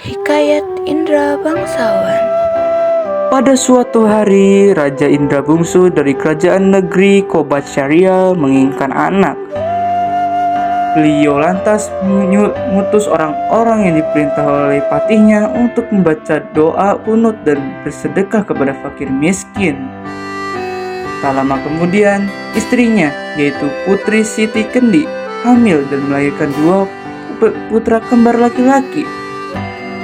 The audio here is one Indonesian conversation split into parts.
Hikayat Indra Bangsawan. Pada suatu hari, Raja Indra Bungsu dari kerajaan negeri Kobat Syariah menginginkan anak. Beliau lantas mengutus orang-orang yang diperintah oleh patihnya untuk membaca doa kunut dan bersedekah kepada fakir miskin. Tak lama kemudian, istrinya, yaitu Putri Siti Kendi, hamil dan melahirkan dua putra kembar laki-laki.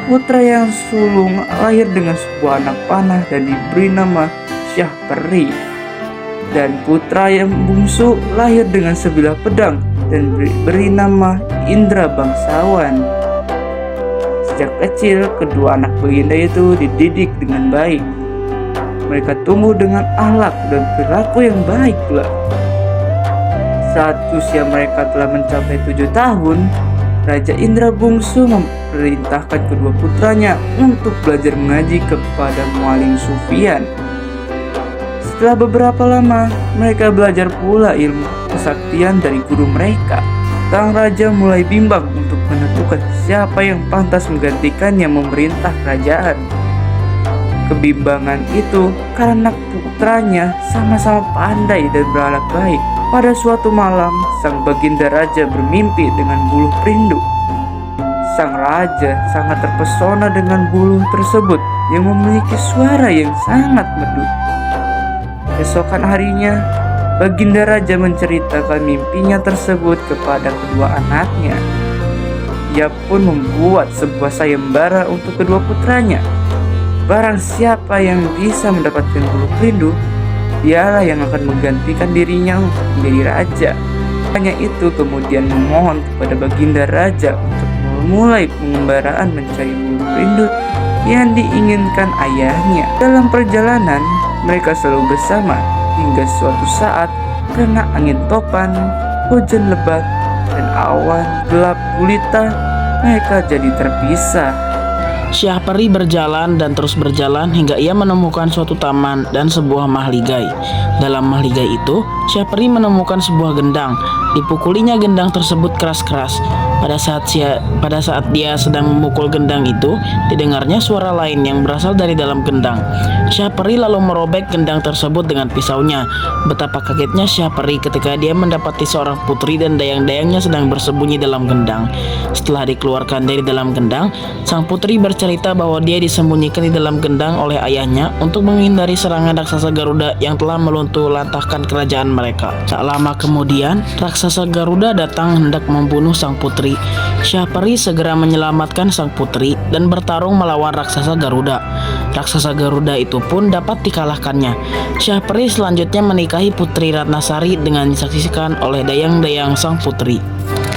Putra yang sulung lahir dengan sebuah anak panah dan diberi nama Syahperi, dan putra yang bungsu lahir dengan sebilah pedang dan diberi nama Indra Bangsawan. Sejak kecil, kedua anak baginda itu dididik dengan baik. Mereka tumbuh dengan akhlak dan perilaku yang baik pula. Saat usia mereka telah mencapai 7 tahun, Raja Indra Bungsu memerintahkan kedua putranya untuk belajar mengaji kepada Mualim Sufyan. Setelah beberapa lama, mereka belajar pula ilmu kesaktian dari guru mereka. Sang raja mulai bimbang untuk menentukan siapa yang pantas menggantikannya memerintah kerajaan. Kebimbangan itu karena putranya sama-sama pandai dan berakhlak baik. Pada suatu malam, sang baginda raja bermimpi dengan buluh perindu. Sang raja sangat terpesona dengan buluh tersebut yang memiliki suara yang sangat merdu. Keesokan harinya, baginda raja menceritakan mimpinya tersebut kepada kedua anaknya. Ia pun membuat sebuah sayembara untuk kedua putranya. Barang siapa yang bisa mendapatkan buluh perindu, dialah yang akan menggantikan dirinya untuk menjadi raja. Hanya itu kemudian memohon kepada baginda raja untuk memulai pengembaraan mencari buluh perindu yang diinginkan ayahnya. Dalam perjalanan, mereka selalu bersama hingga suatu saat karena angin topan, hujan lebat, dan awan gelap gulita, mereka jadi terpisah. Syahperi berjalan dan terus berjalan hingga ia menemukan suatu taman dan sebuah mahligai. Dalam mahligai itu, Syahperi menemukan sebuah gendang. Dipukulinya gendang tersebut keras-keras. Pada saat dia sedang memukul gendang itu, didengarnya suara lain yang berasal dari dalam gendang. Syahperi lalu merobek gendang tersebut dengan pisaunya. Betapa kagetnya Syahperi ketika dia mendapati seorang putri dan dayang-dayangnya sedang bersembunyi dalam gendang. Setelah dikeluarkan dari dalam gendang, sang putri bercerita bahwa dia disembunyikan di dalam gendang oleh ayahnya untuk menghindari serangan raksasa Garuda yang telah meluntuh-lantahkan kerajaan mereka. Tak lama kemudian, raksasa Garuda datang hendak membunuh sang putri. Syahperi segera menyelamatkan sang putri dan bertarung melawan raksasa Garuda. Raksasa Garuda itu pun dapat dikalahkannya. Syahperi selanjutnya menikahi Putri Ratnasari dengan disaksikan oleh dayang-dayang sang putri.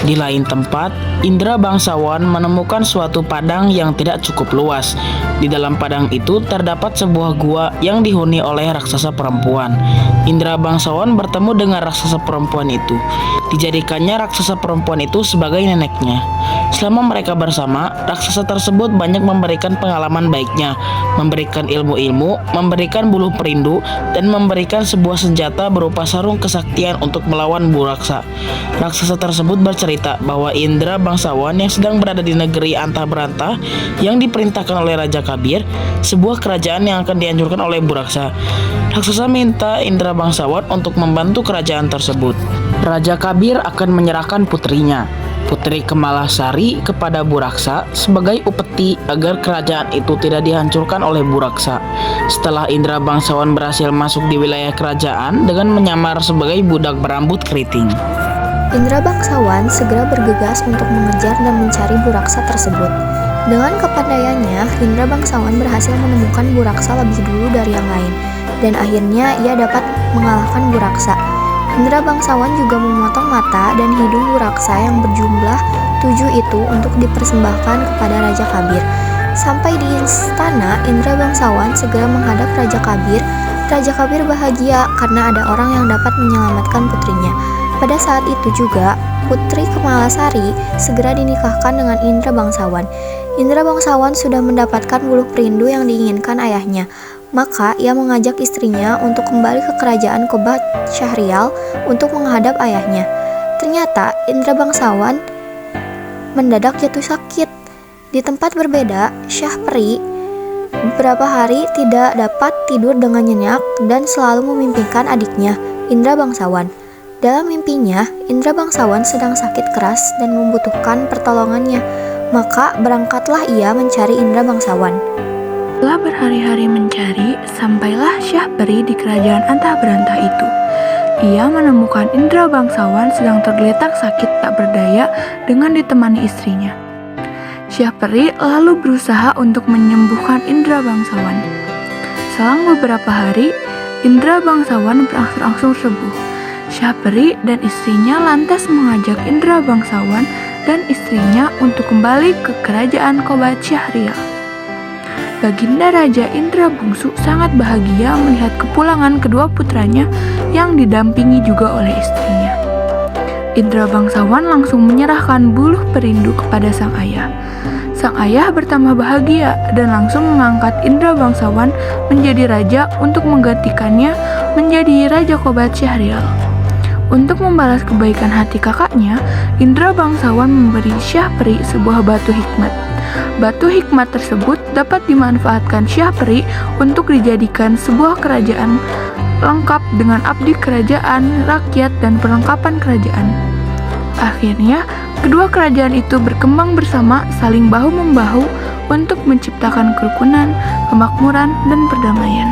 Di lain tempat, Indra Bangsawan menemukan suatu padang yang tidak cukup luas. Di dalam padang itu terdapat sebuah gua yang dihuni oleh raksasa perempuan. Indra Bangsawan bertemu dengan raksasa perempuan itu. Dijadikannya raksasa perempuan itu sebagai neneknya. Selama mereka bersama, raksasa tersebut banyak memberikan pengalaman baiknya, memberikan ilmu-ilmu, memberikan buluh perindu, dan memberikan sebuah senjata berupa sarung kesaktian untuk melawan Buraksa. Raksasa tersebut bercerita bahwa Indra Bangsawan yang sedang berada di negeri Antah Berantah yang diperintahkan oleh Raja Kabir, sebuah kerajaan yang akan dihancurkan oleh Buraksa. Raksasa minta Indra Bangsawan untuk membantu kerajaan tersebut. Raja Kabir akan menyerahkan putrinya, Putri Kemalasari, kepada Buraksa sebagai upeti agar kerajaan itu tidak dihancurkan oleh Buraksa. Setelah Indra Bangsawan berhasil masuk di wilayah kerajaan dengan menyamar sebagai budak berambut keriting, Indra Bangsawan segera bergegas untuk mengejar dan mencari Buraksa tersebut. Dengan kepandaiannya, Indra Bangsawan berhasil menemukan Buraksa lebih dulu dari yang lain, dan akhirnya ia dapat mengalahkan Buraksa. Indra Bangsawan juga memotong mata dan hidung Buraksa yang berjumlah 7 itu untuk dipersembahkan kepada Raja Kabir. Sampai di istana, Indra Bangsawan segera menghadap Raja Kabir. Raja Kabir bahagia karena ada orang yang dapat menyelamatkan putrinya. Pada saat itu juga, Putri Kemalasari segera dinikahkan dengan Indra Bangsawan. Indra Bangsawan sudah mendapatkan buluh perindu yang diinginkan ayahnya. Maka ia mengajak istrinya untuk kembali ke kerajaan Kobat Syahrial untuk menghadap ayahnya. Ternyata Indra Bangsawan mendadak jatuh sakit. Di tempat berbeda, Syah Peri beberapa hari tidak dapat tidur dengan nyenyak dan selalu memimpikan adiknya, Indra Bangsawan. Dalam mimpinya, Indra Bangsawan sedang sakit keras dan membutuhkan pertolongannya, maka berangkatlah ia mencari Indra Bangsawan. Setelah berhari-hari mencari, sampailah Syah Peri di kerajaan Antah Berantah itu. Ia menemukan Indra Bangsawan sedang tergeletak sakit tak berdaya dengan ditemani istrinya. Syah Peri lalu berusaha untuk menyembuhkan Indra Bangsawan. Selang beberapa hari, Indra Bangsawan berangsur-angsur sembuh. Syah Peri dan istrinya lantas mengajak Indra Bangsawan dan istrinya untuk kembali ke kerajaan Qobat Syahrial. Baginda Raja Indra Bungsu sangat bahagia melihat kepulangan kedua putranya yang didampingi juga oleh istrinya. Indra Bangsawan langsung menyerahkan buluh perindu kepada sang ayah. Sang ayah bertambah bahagia dan langsung mengangkat Indra Bangsawan menjadi raja untuk menggantikannya menjadi Raja Qobat Syahrial. Untuk membalas kebaikan hati kakaknya, Indra Bangsawan memberi Syah Peri sebuah batu hikmat. Batu hikmat tersebut dapat dimanfaatkan Syah Peri untuk dijadikan sebuah kerajaan lengkap dengan abdi kerajaan, rakyat, dan perlengkapan kerajaan. Akhirnya, kedua kerajaan itu berkembang bersama, saling bahu-membahu untuk menciptakan kerukunan, kemakmuran, dan perdamaian.